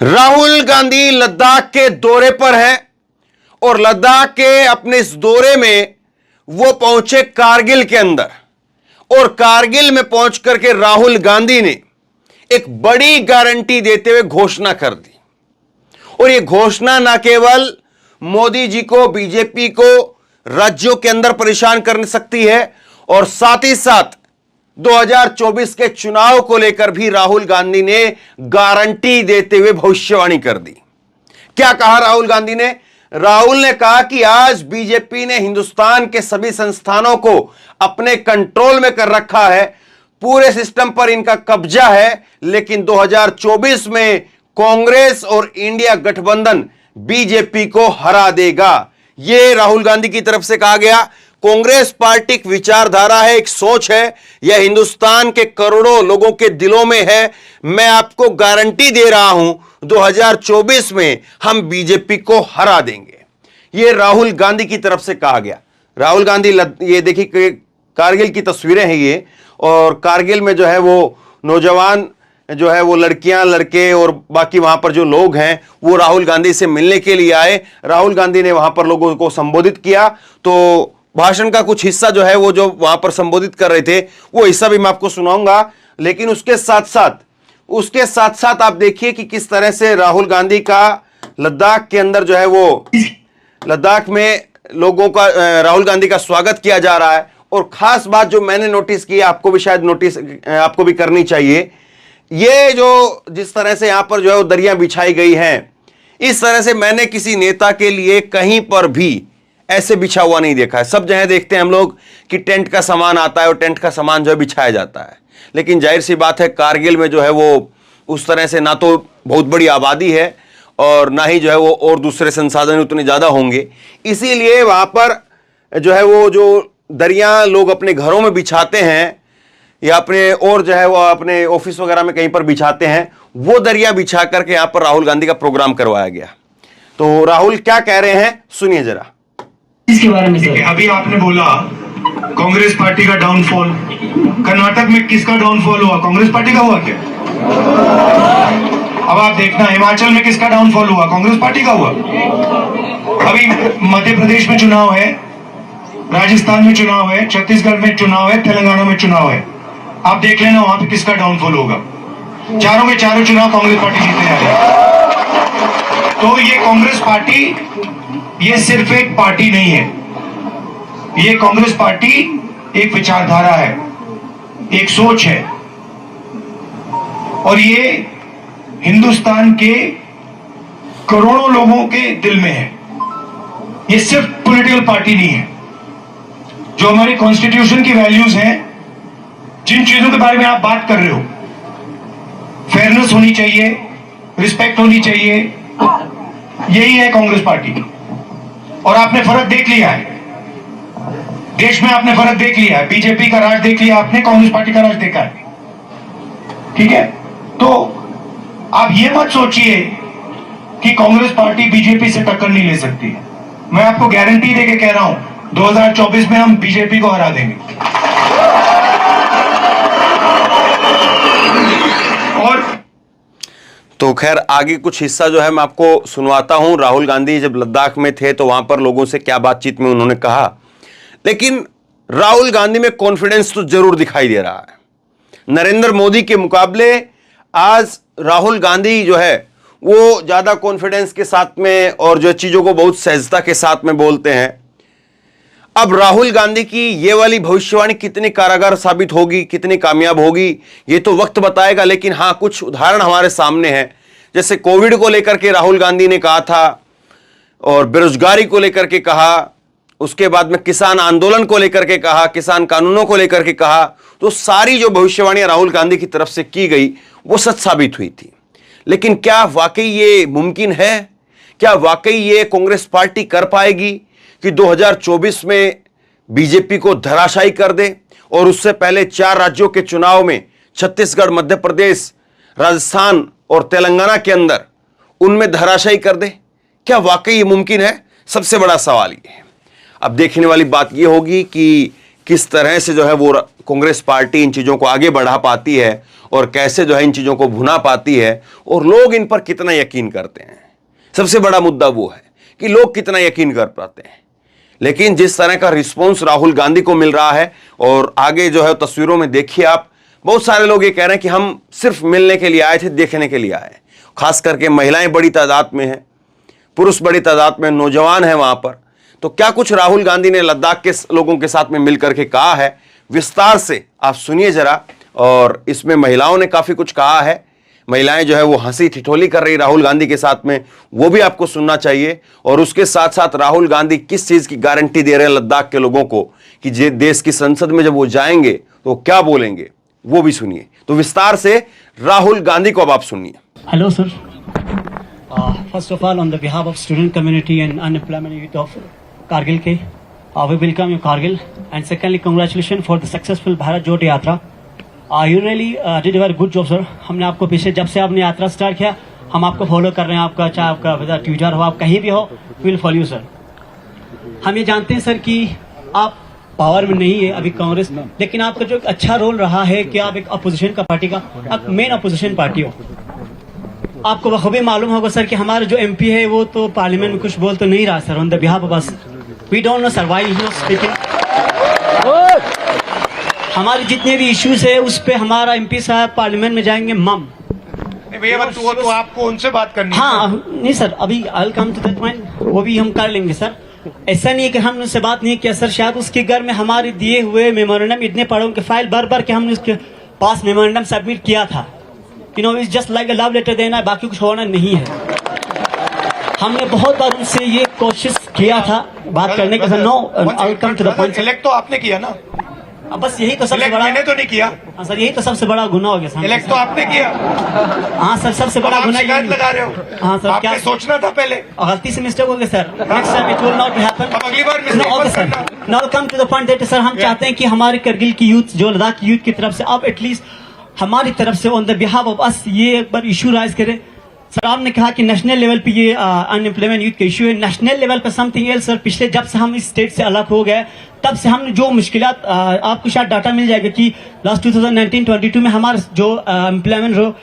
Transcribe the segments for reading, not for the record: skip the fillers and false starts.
राहुल गांधी लद्दाख के दौरे पर है और लद्दाख के अपने इस दौरे में वो पहुंचे कारगिल के अंदर और कारगिल में पहुंच करके राहुल गांधी ने एक बड़ी गारंटी देते हुए घोषणा कर दी। और ये घोषणा न केवल मोदी जी को, बीजेपी को राज्यों के अंदर परेशान कर सकती है और साथ ही साथ 2024 के चुनाव को लेकर भी राहुल गांधी ने गारंटी देते हुए भविष्यवाणी कर दी। क्या कहा राहुल गांधी ने? राहुल ने कहा कि आज बीजेपी ने हिंदुस्तान के सभी संस्थानों को अपने कंट्रोल में कर रखा है, पूरे सिस्टम पर इनका कब्जा है, लेकिन 2024 में कांग्रेस और इंडिया गठबंधन बीजेपी को हरा देगा। यह राहुल गांधी की तरफ से कहा गया। कांग्रेस पार्टी एक विचारधारा है, एक सोच है, यह हिंदुस्तान के करोड़ों लोगों के दिलों में है। मैं आपको गारंटी दे रहा हूं 2024 में हम बीजेपी को हरा देंगे। यह राहुल गांधी की तरफ से कहा गया। राहुल गांधी, ये देखिए कारगिल की तस्वीरें हैं ये, और कारगिल में जो है वो नौजवान जो है वो लड़कियां, लड़के और बाकी वहां पर जो लोग हैं वो राहुल गांधी से मिलने के लिए आए। राहुल गांधी ने वहां पर लोगों को संबोधित किया। तो भाषण का कुछ हिस्सा जो है वो जो वहां पर संबोधित कर रहे थे वो हिस्सा भी मैं आपको सुनाऊंगा, लेकिन उसके साथ साथ आप देखिए कि किस तरह से राहुल गांधी का लद्दाख के अंदर जो है वो लद्दाख में लोगों का राहुल गांधी का स्वागत किया जा रहा है। और खास बात जो मैंने नोटिस की, आपको भी शायद नोटिस आपको भी करनी चाहिए, ये जो जिस तरह से यहां पर जो है वो दरियां बिछाई गई हैं, इस तरह से मैंने किसी नेता के लिए कहीं पर भी ऐसे बिछा हुआ नहीं देखा है। सब जगह देखते हैं हम लोग कि टेंट का सामान आता है और टेंट का सामान जो है बिछाया जाता है, लेकिन जाहिर सी बात है कारगिल में जो है वो उस तरह से ना तो बहुत बड़ी आबादी है और ना ही जो है वो और दूसरे संसाधन उतने ज़्यादा होंगे, इसीलिए वहाँ पर जो है वो जो दरिया लोग अपने घरों में बिछाते हैं या अपने और जो है वो अपने ऑफिस वगैरह में कहीं पर बिछाते हैं, वो दरिया बिछा करके यहाँ पर राहुल गांधी का प्रोग्राम करवाया गया। तो राहुल क्या कह रहे हैं सुनिए जरा इसके बारे में। सर, अभी आपने बोला कांग्रेस पार्टी का डाउनफॉल, कर्नाटक में किसका डाउनफॉल हुआ? कांग्रेस पार्टी का हुआ क्या? अब आप देखना हिमाचल में किसका डाउनफॉल हुआ? कांग्रेस पार्टी का हुआ। अभी मध्य प्रदेश में चुनाव है, राजस्थान में चुनाव है, छत्तीसगढ़ में चुनाव है, तेलंगाना में चुनाव है। आप देख लेना वहां पे किसका डाउनफॉल होगा। चारों में चारों चुनाव कांग्रेस पार्टी जीतने जा रही है। तो ये कांग्रेस पार्टी ये सिर्फ एक पार्टी नहीं है, ये कांग्रेस पार्टी एक विचारधारा है, एक सोच है, और ये हिंदुस्तान के करोड़ों लोगों के दिल में है। ये सिर्फ पॉलिटिकल पार्टी नहीं है। जो हमारी कॉन्स्टिट्यूशन की वैल्यूज हैं, जिन चीजों के बारे में आप बात कर रहे हो, फेयरनेस होनी चाहिए, रिस्पेक्ट होनी चाहिए, यही है कांग्रेस पार्टी। और आपने फर्क देख लिया है देश में, आपने फर्क देख लिया है। बीजेपी का राज देख लिया आपने, कांग्रेस पार्टी का राज देखा है, ठीक है? तो आप ये मत सोचिए कि कांग्रेस पार्टी बीजेपी से टक्कर नहीं ले सकती। मैं आपको गारंटी देके कह रहा हूं 2024 में हम बीजेपी को हरा देंगे। और तो खैर आगे कुछ हिस्सा जो है मैं आपको सुनवाता हूं। राहुल गांधी जब लद्दाख में थे तो वहां पर लोगों से क्या बातचीत में उन्होंने कहा, लेकिन राहुल गांधी में कॉन्फिडेंस तो जरूर दिखाई दे रहा है। नरेंद्र मोदी के मुकाबले आज राहुल गांधी जो है वो ज्यादा कॉन्फिडेंस के साथ में और जो चीजों को बहुत सहजता के साथ में बोलते हैं। अब राहुल गांधी की ये वाली भविष्यवाणी कितनी कारागार साबित होगी, कितनी कामयाब होगी, ये तो वक्त बताएगा। लेकिन हाँ, कुछ उदाहरण हमारे सामने हैं। जैसे कोविड को लेकर के राहुल गांधी ने कहा था और बेरोजगारी को लेकर के कहा, उसके बाद में किसान आंदोलन को लेकर के कहा, किसान कानूनों को लेकर के कहा। तो सारी जो भविष्यवाणियां राहुल गांधी की तरफ से की गई वो सच साबित हुई थी। लेकिन क्या वाकई ये मुमकिन है? क्या वाकई ये कांग्रेस पार्टी कर पाएगी कि 2024 में बीजेपी को धराशायी कर दे और उससे पहले 4 राज्यों के चुनाव में छत्तीसगढ़, मध्य प्रदेश, राजस्थान और तेलंगाना के अंदर उनमें धराशायी कर दे? क्या वाकई ये मुमकिन है? सबसे बड़ा सवाल ये है। अब देखने वाली बात ये होगी कि किस तरह से जो है वो कांग्रेस पार्टी इन चीज़ों को आगे बढ़ा पाती है और कैसे जो है इन चीजों को भुना पाती है और लोग इन पर कितना यकीन करते हैं। सबसे बड़ा मुद्दा वो है कि लोग कितना यकीन कर पाते हैं। लेकिन जिस तरह का रिस्पॉन्स राहुल गांधी को मिल रहा है, और आगे जो है तस्वीरों में देखिए आप, बहुत सारे लोग ये कह रहे हैं कि हम सिर्फ मिलने के लिए आए थे, देखने के लिए आए। खास करके महिलाएं बड़ी तादाद में हैं, पुरुष बड़ी तादाद में, नौजवान हैं वहां पर। तो क्या कुछ राहुल गांधी ने लद्दाख के लोगों के साथ में मिलकर के कहा है, विस्तार से आप सुनिए जरा। और इसमें महिलाओं ने काफी कुछ कहा है। महिलाएं जो है वो हंसी ठिठोली कर रही राहुल गांधी के साथ में, वो भी आपको सुनना चाहिए। और उसके साथ साथ राहुल गांधी किस चीज की गारंटी दे रहे हैं लद्दाख के लोगों को कि जे देश की संसद में जब वो जाएंगे तो क्या बोलेंगे, वो भी सुनिए। तो विस्तार से राहुल गांधी को अब आप सुनिए। Hello, sir. First of all, on the behalf of student community and unemployment youth of Kargil, we welcome you, Kargil. And secondly, congratulations for the successful Bharat Jodo Yatra. You really did a very good job, sir. हमने आपको पीछे जब से आपने यात्रा start किया, हम आपको फॉलो कर रहे हैं। आपका चाहे आपका ट्विटर हो, आप कहीं भी हो, विल फॉलो यू, सर। हम ये जानते हैं, सर, कि आप पावर में नहीं है अभी कांग्रेस, लेकिन आपका जो एक अच्छा रोल रहा है कि आप एक अपोजिशन का पार्टी का, आप मेन अपोजिशन पार्टी हो। आपको बखूबी मालूम होगा, सर, कि हमारा जो एमपी है वो तो पार्लियामेंट में कुछ बोल तो नहीं रहा, sir. On the behalf of us, we don't know sir why he is speaking. हमारे जितने भी इश्यूज है उस पे हमारा एमपी साहब पार्लियामेंट में जाएंगे मम। भैया तो आपको उनसे बात करनी है। हाँ नहीं सर, अभी आई कम टू दैट पॉइंट, वो भी हम कर लेंगे, सर। ऐसा नहीं है कि हमने उससे बात नहीं किया, सर। शायद उसके घर में हमारे दिए हुए मेमोरेंडम इतने पढ़ों के फाइल भर के हमने उसके पास मेमोरेंडम सबमिट किया था। You know, it's just like a love letter देना है, बाकी कुछ होना नहीं है। हमने बहुत बार उनसे ये कोशिश किया था बात करने का, sir. No, I come to the point. Select तो आपने किया ना, बस यही तो सबसे बड़ा, मैंने तो नहीं किया। हाँ सर, यही तो सबसे बड़ा गुनाह हो गया सर। सिलेक्ट तो आपने किया। हाँ सर, सबसे बड़ा गुनाह शिकायत लगा रहे हो। हाँ सर, आपने क्या सोचना था पहले। गलती से मिस्टेक हो गया, sir. Next time it will not happen. अब अगली बार okay sir, now come to the point that sir, हम चाहते हैं कि हमारे करगिल की यूथ, जो लद्दाख की यूथ की तरफ से आप एटलीस्ट हमारी तरफ से ऑन द बिहाफ ऑफ अस ये एक बार इशू राइज करें। सर, आपने कहा कि नेशनल लेवल पे ये अनएम्प्लॉयमेंट यूथ का इशू है। नेशनल लेवल पे समथिंग एल्स, सर। पिछले जब से हम इस स्टेट से अलग हो गए, तब से हमने जो मुश्किलात, आपको शायद डाटा मिल जाएगा कि लास्ट 2019-22 में हमारा जो एम्प्लॉयमेंट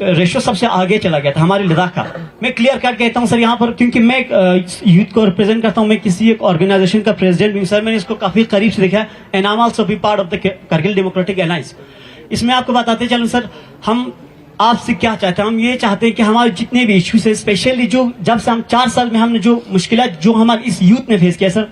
रेशो सबसे आगे चला गया था हमारे लद्दाख का। मैं क्लियर कट कहता हूँ सर यहाँ पर, क्योंकि मैं यूथ को रिप्रेजेंट करता हूँ। मैं किसी एक ऑर्गेनाइजेशन का प्रेसिडेंट भी, सर। मैंने इसको काफी करीब से देखा है, and I am also be part of the Kargil democratic alliance. इसमें आपको बताते चलूं, सर, हम आपसे क्या चाहते हैं। हम ये चाहते हैं कि हमारे जितने भी इश्यूज है, स्पेशली जो जब से हम 4 साल में हमने जो मुश्किलात जो हमारे इस यूथ ने फेस किया, सर,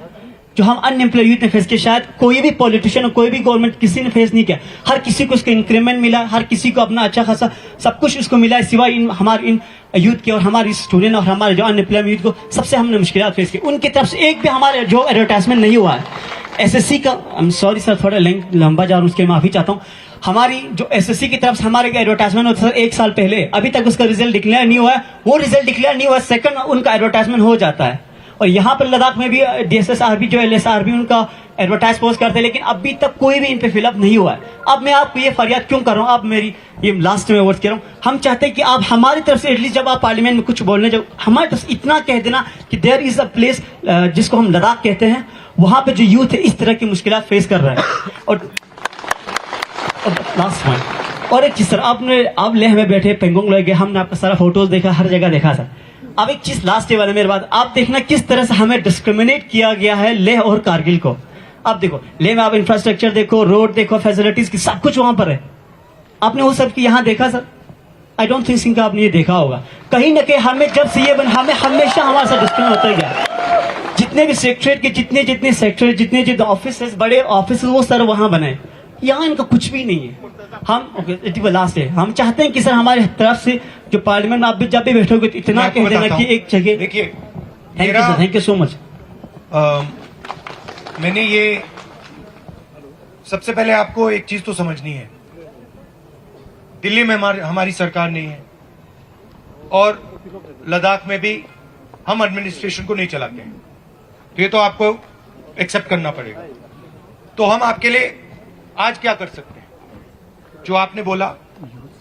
जो हम अनएम्प्लॉय यूथ ने फेस किया, शायद कोई भी पॉलिटिशियन और कोई भी गवर्नमेंट किसी ने फेस नहीं किया। हर किसी को उसका इंक्रीमेंट मिला, हर किसी को अपना अच्छा खासा सब कुछ उसको मिला, सिवाय हमारे इन यूथ के और हमारे स्टूडेंट और हमारे जो अनएम्प्लॉय यूथ को सबसे हमने मुश्किलात फेस की। उनकी तरफ से एक भी हमारे जो एडवर्टाइजमेंट नहीं हुआ है। एसएससी का, आई एम सॉरी सर, थोड़ा लंबा जा रहा हूँ, उसके माफी चाहता हूँ। हमारी जो एसएससी की तरफ से हमारे एडवर्टाइजमेंट होता है, सर, 1 साल पहले, अभी तक उसका रिजल्ट डिक्लेयर नहीं हुआ है। वो रिजल्ट डिक्लेयर नहीं हुआ, सेकंड उनका एडवर्टाइजमेंट हो जाता है। और यहाँ पर लद्दाख में भी डीएसएसआरबी जो एलएसआरबी उनका एडवर्टाइज पोस्ट करते हैं, लेकिन अभी तक कोई भी इन पे फिलअप नहीं हुआ है। अब मैं आपको ये फरियाद क्यों कर रहा हूँ, आप मेरी ये लास्ट में वर्ड कह रहा हूँ। हम चाहते हैं कि आप हमारी तरफ से एटलीस्ट जब आप पार्लियामेंट में कुछ बोलने जाओ, हमारी तरफ से इतना कह देना कि देयर इज अ प्लेस जिसको हम लद्दाख कहते हैं, वहां पे जो यूथ है इस तरह की मुश्किलात फेस कर रहा है। और लास्ट पॉइंट, और एक चीज सर, आप लेह में बैठे पेंगोंग लगे, हमने आपका सारा फोटोज देखा, हर जगह देखा सर। अब एक चीज लास्ट वाला मेरे बात, आप देखना किस तरह से हमें डिस्क्रिमिनेट किया गया है लेह और कारगिल को। आप देखो लेह में, आप इंफ्रास्ट्रक्चर देखो, रोड देखो, फैसिलिटीज की सब कुछ वहां पर है। आपने वो सब की यहाँ देखा सर? आई डोंट थिंक का आपने ये देखा होगा। कहीं ना कहीं हमें जब से ये हमें हमेशा हमारे साथ डिस्क्रिमिनेट होता गया। जितने भी सेक्रेटरीट के जितने सेक्टर, जितने ऑफिस, बड़े ऑफिस, वो सर वहां बने। यहाँ इनका कुछ भी नहीं है। हम लास्ट है, हम चाहते हैं कि सर हमारे तरफ से जो पार्लियामेंट में आप भी जब भी बैठोगे तो इतना कह देना कि एक जगह। देखिए, थैंक यू सो मच। मैंने ये सबसे पहले आपको एक चीज तो समझनी है, दिल्ली में हमारी सरकार नहीं है और लद्दाख में भी हम एडमिनिस्ट्रेशन को नहीं चलाते हैं, तो ये तो आपको एक्सेप्ट करना पड़ेगा। तो हम आपके लिए आज क्या कर सकते हैं? जो आपने बोला,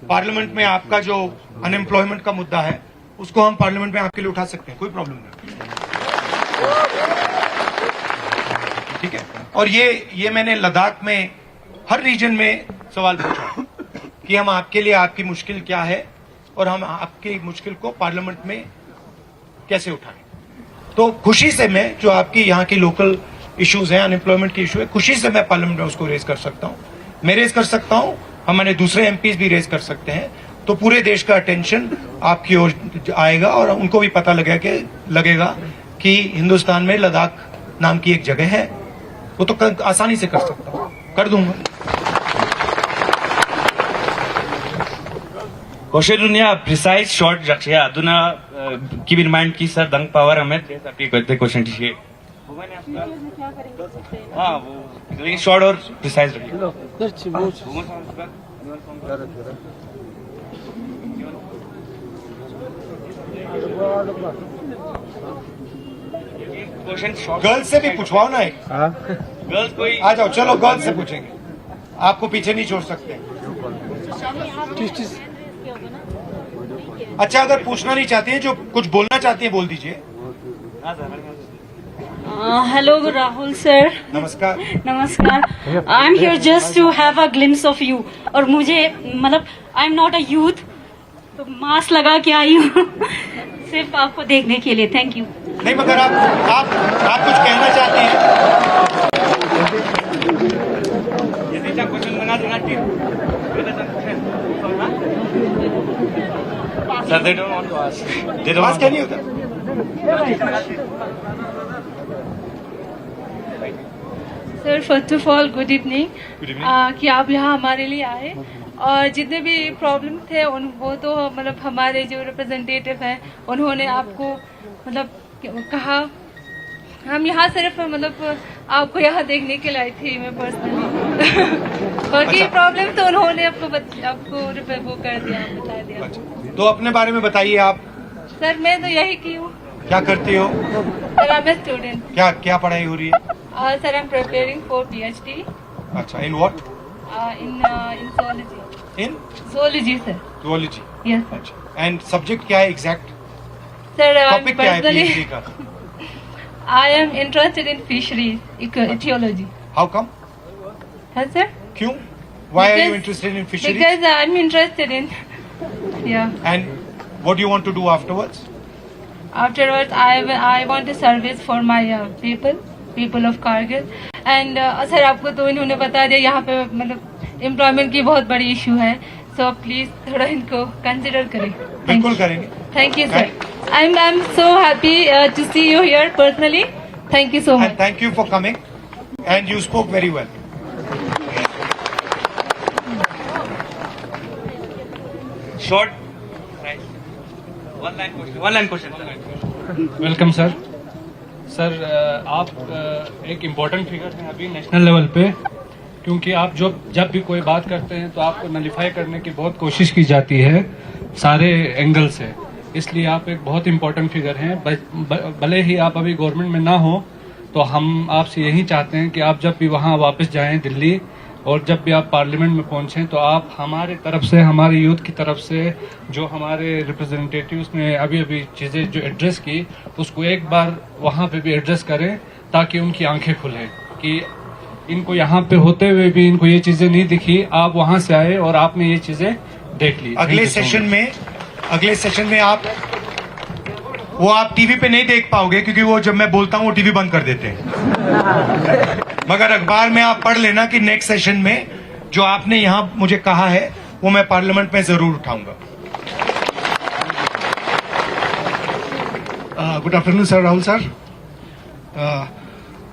पार्लियामेंट में आपका जो अनएम्प्लॉयमेंट का मुद्दा है उसको हम पार्लियामेंट में आपके लिए उठा सकते हैं, कोई प्रॉब्लम नहीं, ठीक है। और ये मैंने लद्दाख में हर रीजन में सवाल पूछा कि हम आपके लिए आपकी मुश्किल क्या है और हम आपकी मुश्किल को पार्लियामेंट में कैसे उठाएं। तो खुशी से मैं जो आपकी यहाँ की लोकल इश्यूज हैं, अनएम्प्लॉयमेंट की इशू है, खुशी से मैं पार्लियामेंट में उसको रेज कर सकता हूँ। मैं रेज कर सकता हूँ, हमारे दूसरे एमपीज भी रेज कर सकते हैं। तो पूरे देश का अटेंशन आपकी ओर आएगा और उनको भी पता लगेगा कि हिंदुस्तान में लद्दाख नाम की एक जगह है। वो तो आसानी से कर सकता हूँ, कर दूंगा। Koshedunnya precise short jakshya aduna keep in mind ki sir dang power hame apni करते क्वेश्चन ठीक हाँ वो लेकिन शॉर्ट और प्रिसाइज रखिए। क्वेश्चन शॉर्ट गर्ल्स से भी पूछवाओ ना एक। गर्ल्स कोई आ जाओ, चलो गर्ल्स से पूछेंगे, आपको पीछे नहीं छोड़ सकते। अच्छा, अगर पूछना नहीं चाहती हैं, जो कुछ बोलना चाहती हैं बोल दीजिए। Hello, Rahul sir. नमस्कार। नमस्कार. I'm here just to have a glimpse of you. और मुझे मतलब I'm not a youth, तो मास्क लगा के आई हूँ सिर्फ आपको देखने के लिए। Thank you. नहीं, मगर आप कुछ कहना चाहते हैं? ये क्वेश्चन बना देना Sir, they don't want to ask. They don't आवाज want क्या to. नहीं होता? Sir first of all good evening. कि आप यहाँ हमारे लिए आए और जितने भी प्रॉब्लम थे वो तो मतलब हमारे जो रिप्रेजेंटेटिव हैं उन्होंने आपको मतलब कहा। हम यहाँ सिर्फ मतलब आपको यहाँ देखने के लिए आई थी मैं पर्सनली। बाकी प्रॉब्लम तो उन्होंने आपको वो कर दिया, बता दिया। तो अपने बारे में बताइए आप। सर मैं तो यही की हूँ। क्या करती हो? Sir I am student. क्या पढ़ाई हो रही है? Sir I am preparing for PhD। अच्छा, in what? In zoology। In zoology sir. zoology। Yes sir. अच्छा, एंड सब्जेक्ट क्या है एग्जैक्ट? सर टॉपिक क्या है PhD का? I am interested in fisheries, ecology. How come? Yes, sir. क्यों? Why are you Because- interested in fisheries? Because I'm interested in. Yeah. And what do you want to do afterwards? Afterwards, I want a service for my people of Kargil. And sir आपको तो इन्होंने बता दिया यहाँ पे मतलब employment की बहुत बड़ी इशू है। So please थोड़ा इनको कंसिडर करें। बिल्कुल करेंगे। Thank you, sir. I'm so happy to see you here personally. Thank you so much. And thank you for coming. And you spoke very well. Short. Right. One line question. Welcome sir. Sir आप एक important figure हैं अभी national level पे, क्योंकि आप जब भी कोई बात करते हैं तो आपको नलिफाई करने की बहुत कोशिश की जाती है सारे एंगल से, इसलिए आप एक बहुत इम्पोर्टेंट फिगर हैं। भले ही आप अभी गवर्नमेंट में ना हो तो हम आपसे यही चाहते हैं कि आप जब भी वहाँ वापस जाएं दिल्ली और जब भी आप पार्लियामेंट में पहुंचें तो आप हमारे तरफ से, हमारे यूथ की तरफ से जो हमारे रिप्रेजेंटेटिव्स ने अभी चीज़ें जो एड्रेस की उसको एक बार वहाँ पे भी एड्रेस करें, ताकि उनकी आंखें खुलें कि इनको यहाँ पे होते हुए भी इनको ये चीज़ें नहीं दिखी, आप वहाँ से आए और आपने ये चीज़ें देख ली। अगले सेशन में आप टीवी पे नहीं देख पाओगे, क्योंकि वो जब मैं बोलता हूँ वो टीवी बंद कर देते हैं। मगर अखबार में आप पढ़ लेना कि नेक्स्ट सेशन में जो आपने यहाँ मुझे कहा है वो मैं पार्लियामेंट में जरूर उठाऊंगा। Good afternoon sir, Rahul sir.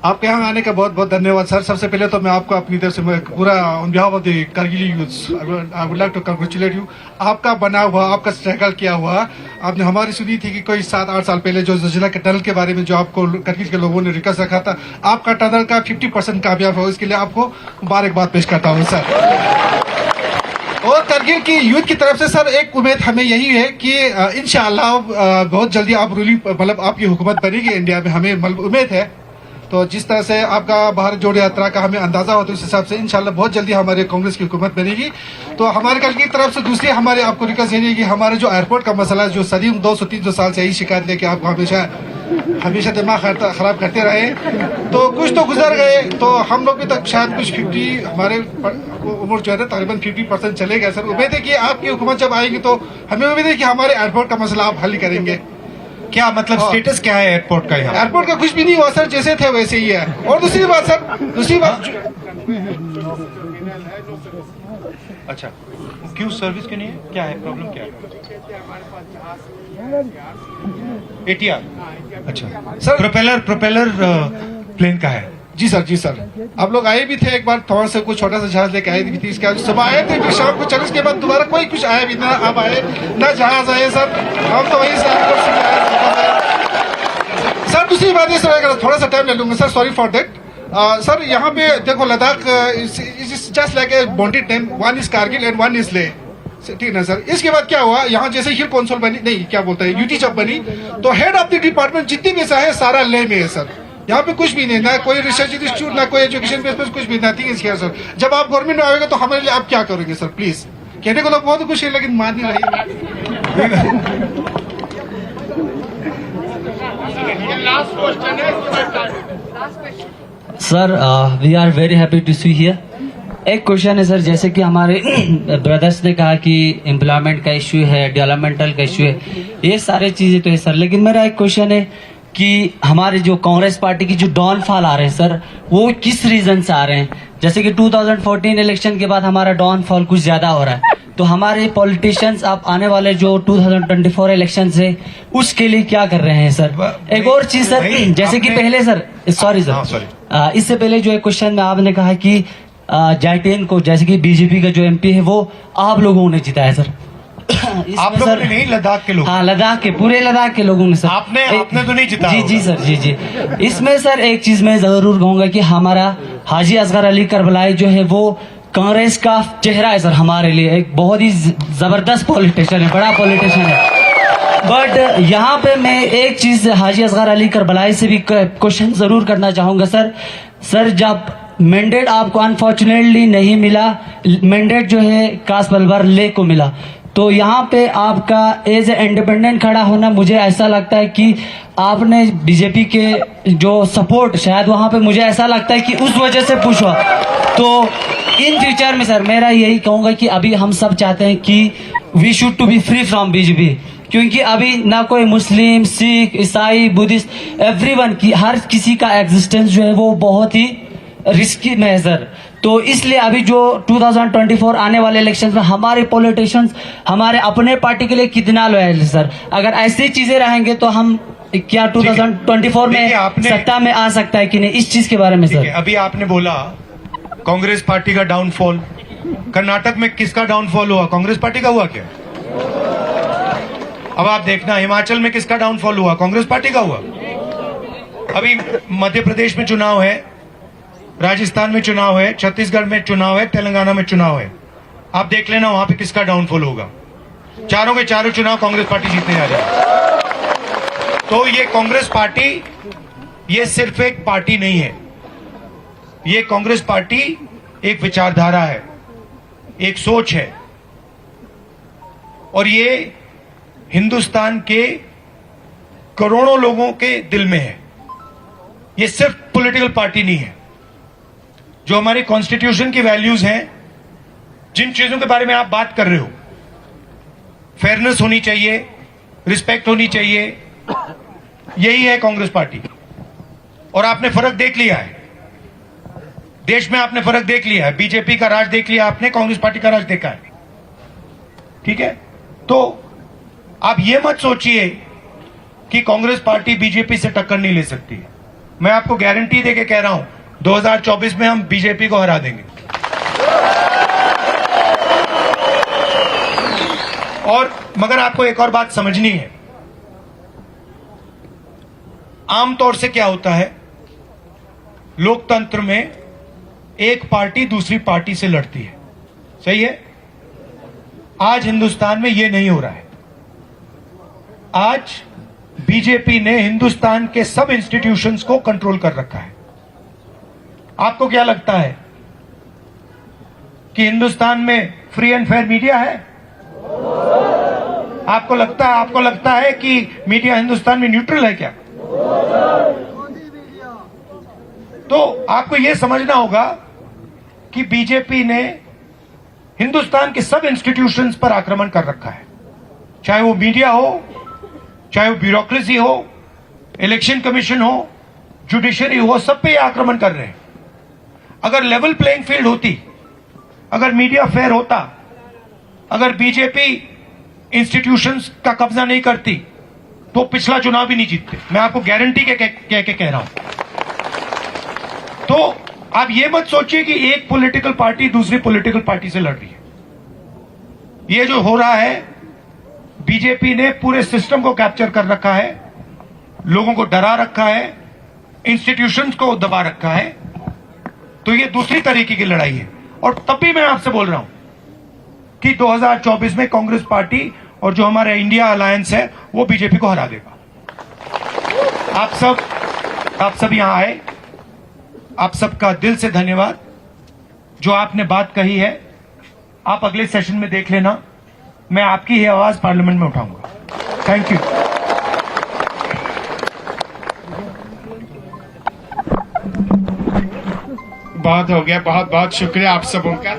आपके यहाँ आने का बहुत बहुत धन्यवाद सर। सबसे पहले तो मैं आपको अपनी तरफ से पूरा on behalf of the Kargil youth I would like to congratulate you. आपका बना हुआ, आपका स्ट्रगल किया हुआ, आपने हमारी सुनी थी कि कोई 7-8 साल पहले जो जिला के टनल के बारे में जो आपको कारगिल के लोगों ने रिक्वेस्ट रखा था, आपका टनल का 50% कामयाब हो, इसके लिए आपको मुबारकबाद पेश करता हूँ सर। और कारगिल की यूथ की तरफ से सर एक उम्मीद हमें यही है कि इंशाअल्लाह बहुत जल्दी आप रूलिंग मतलब आपकी हुकूमत बनेगी इंडिया में, हमें उम्मीद है। तो जिस तरह से आपका भारत जोड़ो यात्रा का हमें अंदाजा होता है उस हिसाब से इंशाल्लाह बहुत जल्दी हमारे कांग्रेस की हुकूमत बनेगी। तो हमारे कल की तरफ से दूसरी हमारे आपको रिक्वेस्ट यही है कि हमारे जो एयरपोर्ट का मसला है, जो सदियों 200-300 साल से यही शिकायत लेके आपको हमेशा दिमाग खराब करते रहे, तो कुछ तो गुजर गए, तो हम लोग भी तक शायद कुछ 50 हमारे उम्र जो है ना तकरीबन 50% चले गए सर। उम्मीद है कि आपकी हुकूमत जब आएगी तो हमें उम्मीद है कि हमारे एयरपोर्ट का मसला आप हल करेंगे। क्या मतलब स्टेटस क्या है एयरपोर्ट का? यहाँ एयरपोर्ट का कुछ भी नहीं हुआ सर, जैसे थे वैसे ही है। और दूसरी बात सर, दूसरी बात अच्छा, क्यों सर्विस क्यों नहीं है? क्या है प्रॉब्लम? क्या है? ATR। अच्छा सर, प्रोपेलर प्लेन का है? जी सर, जी सर। आप लोग आए भी थे एक बार, थोड़ा सा कुछ छोटा सा जहाज लेके आए भी थे। इसके बाद सुबह आए थे, फिर शाम को चले, उसके बाद दोबारा कोई कुछ आया भी ना। आप आए ना जहाज आए सर, हम तो वहीं से एयरपोर्ट से आए सर। दूसरी बात है सर, अगर थोड़ा सा टाइम ले लूंगा sir, sorry for that sir. यहाँ पे देखो Ladakh is just like a bonded ten, one is Kargil and one is ले, ठीक है सर। इसके बाद क्या हुआ, यहाँ जैसे हिल कौंसल बनी, नहीं क्या बोलता है, यूटी जब बनी, तो हेड ऑफ द डिपार्टमेंट जितनी भी है सारा ले में है सर। यहाँ पे कुछ भी नहीं, ना कोई रिसर्च इंस्टीट्यूट, ना कोई एजुकेशन बेस पर कुछ भी, नथिंग इज हियर सर। जब आप गवर्नमेंट में आएगा तो हमारे लिए आप क्या करोगे सर? प्लीज, कहने को तो बहुत कुछ है लेकिन मान नहीं रही। Sir we are very happy to see here. एक क्वेश्चन है सर, जैसे कि हमारे ब्रदर्स ने कहा कि एम्प्लॉयमेंट का इश्यू है, डेवलपमेंटल का इश्यू है, ये सारे चीजें तो है सर। लेकिन मेरा एक क्वेश्चन है कि हमारे जो कांग्रेस पार्टी की जो डाउनफॉल आ रहे हैं सर, वो किस रीजन से आ रहे हैं? जैसे कि 2014 इलेक्शन के बाद हमारा डाउनफॉल कुछ ज्यादा हो रहा है, तो हमारे पॉलिटिशियंस अब आने वाले जो 2024 इलेक्शन से उसके लिए क्या कर रहे हैं सर? एक और चीज सर, जैसे कि पहले सर, सॉरी सर, इससे पहले जो एक क्वेश्चन में आपने कहा कि जाइटेन को, जैसे कि बीजेपी का जो एमपी है वो आप लोगों ने जिताया सर। आप लोगों ने नहीं, लद्दाख के लोग? हाँ, लद्दाख के, पूरे लद्दाख के लोगों ने सर। आपने तो नहीं जिताया? जी सर, जी। इसमें सर एक चीज मैं जरूर कहूंगा कि हमारा हाजी असगर अली करबलाई जो है वो कांग्रेस का चेहरा है सर हमारे लिए। एक बहुत ही जबरदस्त पॉलिटिशियन है, बड़ा पॉलिटिशियन है। बट यहाँ पे मैं एक चीज हाजी असगर अली करबलाई से भी क्वेश्चन जरूर करना चाहूंगा सर। जब मैंडेट आपको अनफॉर्चुनेटली नहीं मिला, मैंडेट जो है कास बलबर ले को मिला, तो यहाँ पे आपका एज ए इंडिपेंडेंट खड़ा होना, मुझे ऐसा लगता है कि आपने बीजेपी के जो सपोर्ट, शायद वहाँ पे मुझे ऐसा लगता है कि उस वजह से पुश हुआ। तो इन फ्यूचर में सर मेरा यही कहूंगा कि अभी हम सब चाहते हैं कि we should to be free from BJP, क्योंकि अभी ना कोई मुस्लिम, सिख, ईसाई, बुद्धिस्ट, एवरीवन की, हर किसी का एग्जिस्टेंस जो है वो बहुत ही रिस्की में है सर। तो इसलिए अभी जो 2024 आने वाले इलेक्शन में हमारे पॉलिटिशियंस हमारे अपने पार्टी के लिए कितना लॉयल है सर। अगर ऐसी चीजें रहेंगे तो हम क्या 2024 में सत्ता में आ सकता है कि नहीं, इस चीज के बारे में सर। अभी आपने बोला कांग्रेस पार्टी का डाउनफॉल, कर्नाटक में किसका डाउनफॉल हुआ? कांग्रेस पार्टी का हुआ क्या? अब आप देखना हिमाचल में किसका डाउनफॉल हुआ? कांग्रेस पार्टी का हुआ। अभी मध्य प्रदेश में चुनाव है, राजस्थान में चुनाव है, छत्तीसगढ़ में चुनाव है, तेलंगाना में चुनाव है। आप देख लेना वहां पे किसका डाउनफॉल होगा। चारों के चारों चुनाव कांग्रेस पार्टी जीतने जा रही है। तो ये कांग्रेस पार्टी, ये सिर्फ एक पार्टी नहीं है, ये कांग्रेस पार्टी एक विचारधारा है, एक सोच है, और ये हिंदुस्तान के करोड़ों लोगों के दिल में है। ये सिर्फ पॉलिटिकल पार्टी नहीं है। जो हमारी कॉन्स्टिट्यूशन की वैल्यूज हैं, जिन चीजों के बारे में आप बात कर रहे हो, फेयरनेस होनी चाहिए, रिस्पेक्ट होनी चाहिए, यही है कांग्रेस पार्टी। और आपने फर्क देख लिया है, देश में आपने फर्क देख लिया है। बीजेपी का राज देख लिया आपने, कांग्रेस पार्टी का राज देखा है, ठीक है? तो आप ये मत सोचिए कि कांग्रेस पार्टी बीजेपी से टक्कर नहीं ले सकती है। मैं आपको गारंटी देके कह रहा हूं 2024 में हम बीजेपी को हरा देंगे। और मगर आपको एक और बात समझनी है, आमतौर से क्या होता है लोकतंत्र में, एक पार्टी दूसरी पार्टी से लड़ती है, सही है? आज हिंदुस्तान में यह नहीं हो रहा है। आज बीजेपी ने हिंदुस्तान के सब इंस्टीट्यूशंस को कंट्रोल कर रखा है। आपको क्या लगता है कि हिंदुस्तान में फ्री एंड फेयर मीडिया है? आपको लगता है कि मीडिया हिंदुस्तान में न्यूट्रल है क्या? तो आपको यह समझना होगा कि बीजेपी ने हिंदुस्तान के सब इंस्टीट्यूशंस पर आक्रमण कर रखा है, चाहे वो मीडिया हो, चाहे वो ब्यूरोक्रेसी हो, इलेक्शन कमीशन हो, जुडिशरी हो, सब पे ये आक्रमण कर रहे हैं। अगर लेवल प्लेइंग फील्ड होती, अगर मीडिया फेयर होता, अगर बीजेपी इंस्टीट्यूशंस का कब्जा नहीं करती तो पिछला चुनाव भी नहीं जीतते। मैं आपको गारंटी के कह रहा हूं। तो आप ये मत सोचिए कि एक पॉलिटिकल पार्टी दूसरी पॉलिटिकल पार्टी से लड़ रही है। ये जो हो रहा है, बीजेपी ने पूरे सिस्टम को कैप्चर कर रखा है, लोगों को डरा रखा है, इंस्टीट्यूशंस को दबा रखा है। तो ये दूसरी तरीके की लड़ाई है। और तब भी मैं आपसे बोल रहा हूं कि 2024 में कांग्रेस पार्टी और जो हमारा इंडिया अलायंस है वो बीजेपी को हरा देगा। आप सब यहां आए, आप सबका दिल से धन्यवाद। जो आपने बात कही है, आप अगले सेशन में देख लेना, मैं आपकी ही आवाज पार्लियामेंट में उठाऊंगा। Thank you. बहुत हो गया, बहुत बहुत शुक्रिया आप सबों का।